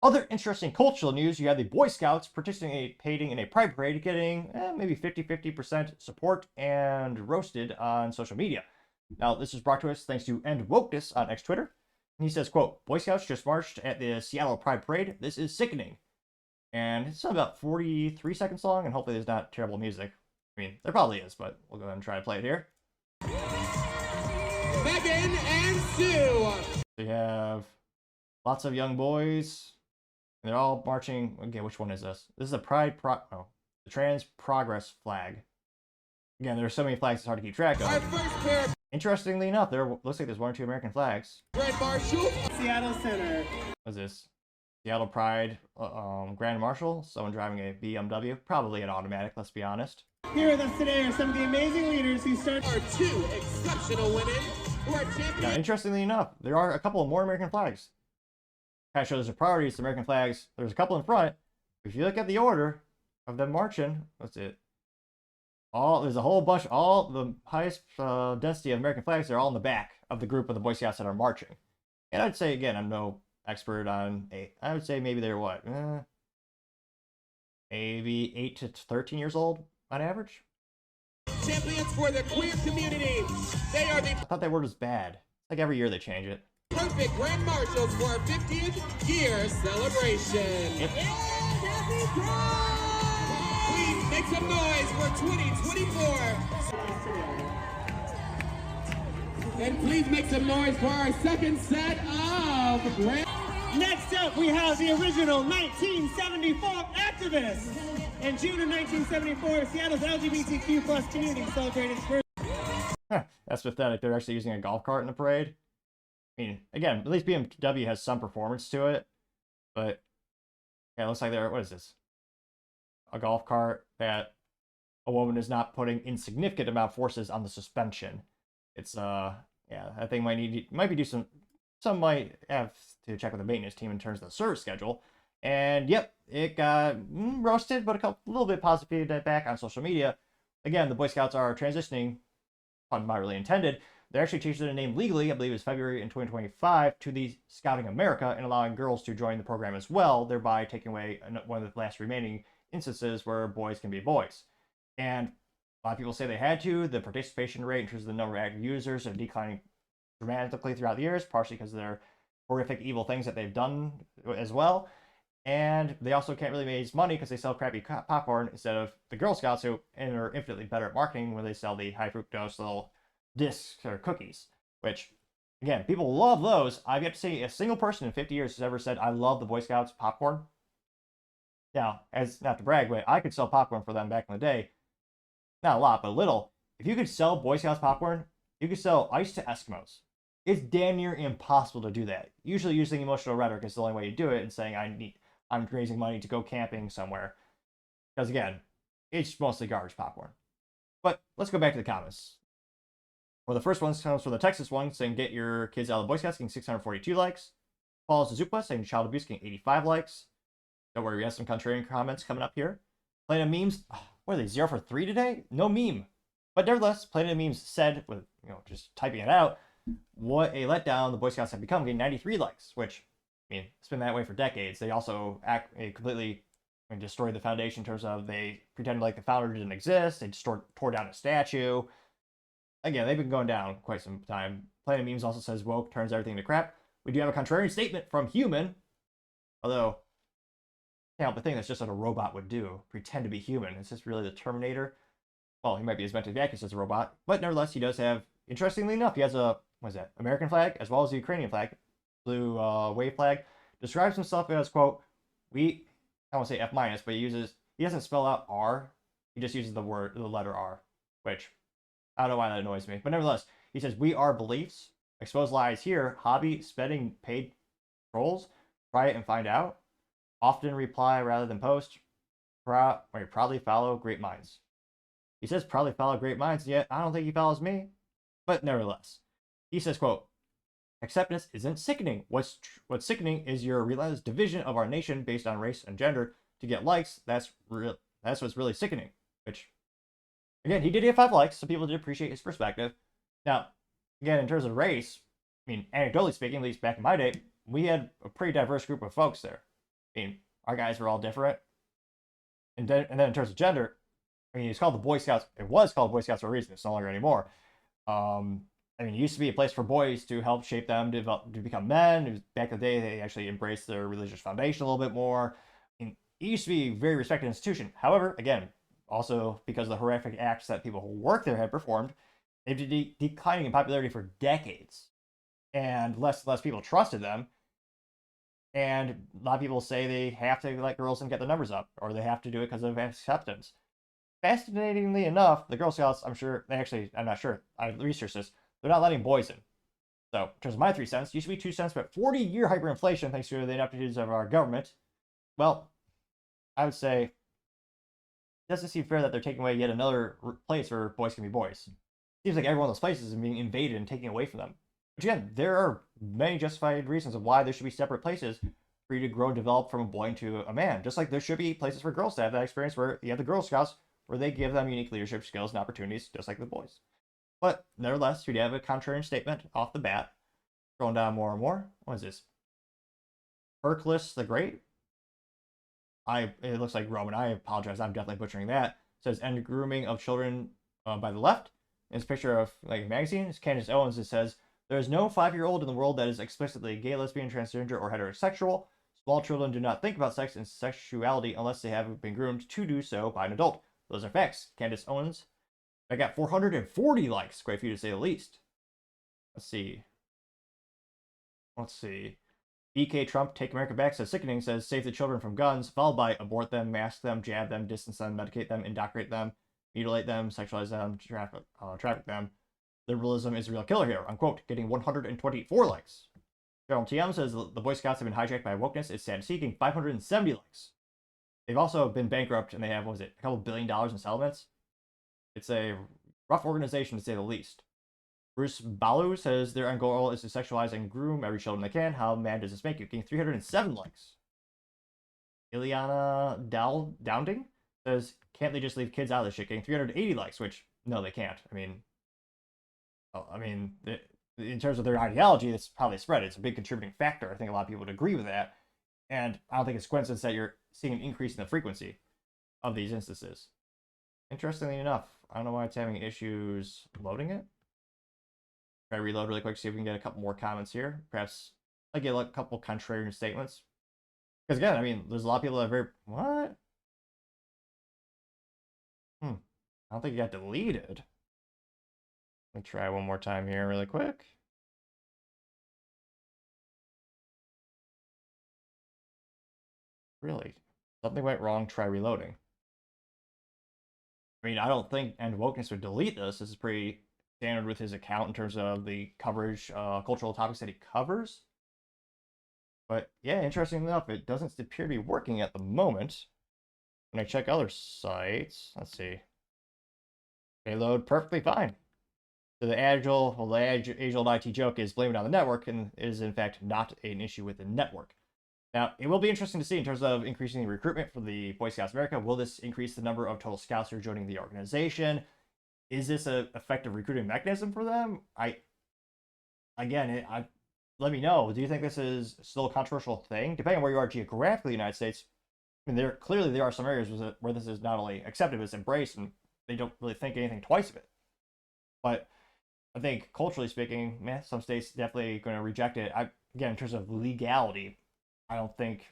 Other interesting cultural news, you have the Boy Scouts participating in a pride parade, getting maybe 50% support and roasted on social media. Now, this is brought to us thanks to End Wokeness on X Twitter. And he says, quote, Boy Scouts just marched at the Seattle Pride Parade. This is sickening. And it's about 43 seconds long, and hopefully there's not terrible music. I mean, there probably is, but we'll go ahead and try to play it here. Megan and Sue. We have lots of young boys. And they're all marching. Okay, which one is this? This is the the Trans Progress flag. Again, there are so many flags it's hard to keep track of. Our first pair. Interestingly enough, there looks like there's 1 or 2 American flags. Grand Marshal. Seattle Center. What is this? Seattle Pride Grand Marshal. Someone driving a BMW. Probably an automatic, let's be honest. Here with us today are some of the amazing leaders who started Our 2 exceptional women who are champions. Now, interestingly enough, there are a couple of more American flags. Kind of shows the priorities, the American flags. There's a couple in front. If you look at the order of them marching, what's it? There's a whole bunch, all the highest density of American flags are all in the back of the group of the Boy Scouts that are marching. And I'd say, again, I'm no expert on I would say maybe they're what? Maybe 8 to 13 years old on average? Champions for the queer community. They are the I thought that word was bad. Like every year they change it. perfect Grand Marshals for our 50th year celebration. Yep. Happy Pride! Please make some noise for 2024. And please make some noise for our second set of Grand. Next up, we have the original 1974 activists. In June of 1974, Seattle's LGBTQ plus community celebrated its first. That's pathetic. They're actually using a golf cart in the parade. I mean, again, at least BMW has some performance to it. But, yeah, it looks like what is this? A golf cart that a woman is not putting insignificant amount of forces on the suspension. It's, yeah, I think might be some might have to check with the maintenance team in terms of the service schedule. And yep, it got roasted, but a little bit positive feedback on social media. Again, the Boy Scouts are transitioning, pun not really intended. They're actually changing their name legally, I believe it's February in 2025, to the Scouting America, and allowing girls to join the program as well, thereby taking away one of the last remaining instances where boys can be boys. And a lot of people say they had to. The participation rate in terms of the number of active users are declining dramatically throughout the years, partially because of their horrific, evil things that they've done as well. And they also can't really raise money because they sell crappy popcorn instead of the Girl Scouts, who are infinitely better at marketing when they sell the high fructose little discs or cookies, which, again, people love those. I've yet to see a single person in 50 years who's ever said, I love the Boy Scouts popcorn. Now, as not to brag, but I could sell popcorn for them back in the day. Not a lot, but a little. If you could sell Boy Scouts popcorn, you could sell ice to Eskimos. It's damn near impossible to do that. Usually using emotional rhetoric is the only way you do it, and saying I'm raising money to go camping somewhere. Because again, it's mostly garbage popcorn. But let's go back to the comments. Well, the first one comes from the Texas one, saying get your kids out of the Boy Scouts, getting 642 likes. Paul Suzupa saying child abuse, getting 85 likes. Don't worry, we have some contrarian comments coming up here. Planet Memes, what are they, 0 for 3 today? No meme. But nevertheless, Planet Memes said, with just typing it out, what a letdown the Boy Scouts have become, getting 93 likes, which, I mean, it's been that way for decades. They also completely destroyed the foundation in terms of they pretended like the founder didn't exist. They just tore down a statue. Again, they've been going down quite some time. Planet Memes also says woke turns everything to crap. We do have a contrarian statement from Human, although I can't help but think that's just what a robot would do, pretend to be human. Is this really the Terminator? Well, he might be as mentally accurate as a robot, but nevertheless, he does have, interestingly enough, he has a, American flag, as well as the Ukrainian flag, blue wave flag. Describes himself as, quote, I won't say F-, but he doesn't spell out R, he just uses the letter R, which, I don't know why that annoys me, but nevertheless, he says, we are beliefs, expose lies here, hobby, spending paid trolls, try it and find out, often reply rather than post, proudly follow great minds. He says proudly follow great minds, yet I don't think he follows me. But nevertheless, he says, quote, acceptance isn't sickening. What's sickening is your relentless division of our nation based on race and gender to get likes. That's what's really sickening. Which, again, he did get 5 likes, so people did appreciate his perspective. Now, again, in terms of race, I mean, anecdotally speaking, at least back in my day, we had a pretty diverse group of folks there. I mean, our guys were all different. And then in terms of gender, I mean, it's called the Boy Scouts. It was called Boy Scouts for a reason. It's no longer anymore. I mean, it used to be a place for boys to help shape them to become men. It was, back in the day, they actually embraced their religious foundation a little bit more. I mean, it used to be a very respected institution. However, again, also because of the horrific acts that people who work there had performed, they've been declining in popularity for decades. And less people trusted them. And a lot of people say they have to let girls and get the numbers up, or they have to do it because of acceptance. Fascinatingly enough, the Girl Scouts, I'm not sure, I researched this, they're not letting boys in. So, in terms of my 3 cents, used to be 2 cents, but 40-year hyperinflation, thanks to the ineptitudes of our government, well, I would say, it doesn't seem fair that they're taking away yet another place where boys can be boys. It seems like every one of those places is being invaded and taken away from them. But again, there are many justified reasons of why there should be separate places for you to grow and develop from a boy into a man. Just like there should be places for girls to have that experience where you have the Girl Scouts, where they give them unique leadership skills and opportunities, just like the boys. But nevertheless, we have a contrarian statement off the bat. Scrolling down more and more. What is this? Hercules the Great? It looks like Roman. I apologize. I'm definitely butchering that. It says, end grooming of children by the left. It's a picture of like a magazine. It's Candace Owens. It says, there is no 5-year-old in the world that is explicitly gay, lesbian, transgender, or heterosexual. Small children do not think about sex and sexuality unless they have been groomed to do so by an adult. Those are facts. Candace Owens. I got 440 likes. Quite a few to say the least. Let's see. BK Trump, Take America Back, says sickening, says save the children from guns, followed by abort them, mask them, jab them, distance them, medicate them, indoctrinate them, mutilate them, sexualize them, traffic them. Liberalism is a real killer here, unquote, getting 124 likes. Gerald TM says the Boy Scouts have been hijacked by wokeness. It's sad seeking 570 likes. They've also been bankrupt and they have, a couple $1 billion in settlements. It's a rough organization to say the least. Bruce Balu says their end goal is to sexualize and groom every children they can. How mad does this make you? Getting 307 likes. Ileana Dowding says, can't they just leave kids out of this shit? Getting 380 likes, which, no, they can't. In terms of their ideology, that's how they spread it. It's a big contributing factor. I think a lot of people would agree with that. And I don't think it's coincidence that you're seeing an increase in the frequency of these instances. Interestingly enough, I don't know why it's having issues loading it. Try to reload really quick, see if we can get a couple more comments here. Perhaps I get a couple contrarian statements. Because again, there's a lot of people that are very... What? I don't think it got deleted. Let me try one more time here really quick. Really? Something went wrong, try reloading. I don't think End Wokeness would delete this. This is pretty standard with his account in terms of the coverage, cultural topics that he covers. But yeah, interesting enough, it doesn't appear to be working at the moment. When I check other sites, let's see. Payload perfectly fine. So the age-old IT joke is blame it on the network, and it is in fact not an issue with the network. Now, it will be interesting to see in terms of increasing the recruitment for the Boy Scouts of America. Will this increase the number of total scouts who are joining the organization? Is this an effective recruiting mechanism for them? Let me know. Do you think this is still a controversial thing? Depending on where you are geographically in the United States, there are some areas where this is not only accepted, but it's embraced, and they don't really think anything twice of it. But I think culturally speaking, some states definitely going to reject it. In terms of legality, I don't think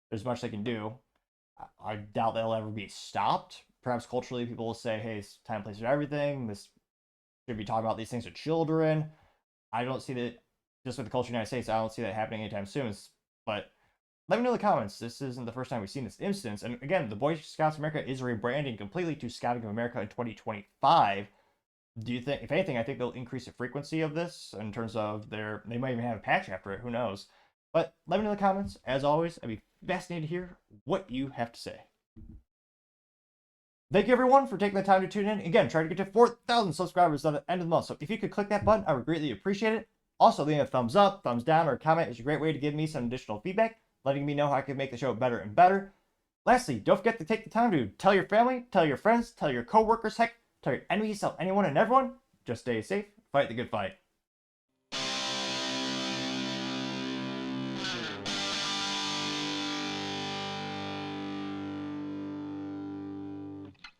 there's much they can do. I doubt they'll ever be stopped. Perhaps culturally, people will say, hey, it's time, place, and everything. This should be talking about these things with children. I don't see that, just with the culture of the United States, I don't see that happening anytime soon. But let me know in the comments. This isn't the first time we've seen this instance. And again, the Boy Scouts of America is rebranding completely to Scouting of America in 2025. Do you think, if anything, I think they'll increase the frequency of this in terms of they might even have a patch after it. Who knows? But let me know in the comments. As always, I'd be fascinated to hear what you have to say. Thank you, everyone, for taking the time to tune in. Again, trying to get to 4,000 subscribers at the end of the month. So if you could click that button, I would greatly appreciate it. Also, leaving a thumbs up, thumbs down, or a comment is a great way to give me some additional feedback, letting me know how I can make the show better and better. Lastly, don't forget to take the time to tell your family, tell your friends, tell your coworkers, heck, tell your enemies, tell anyone and everyone. Just stay safe, fight the good fight.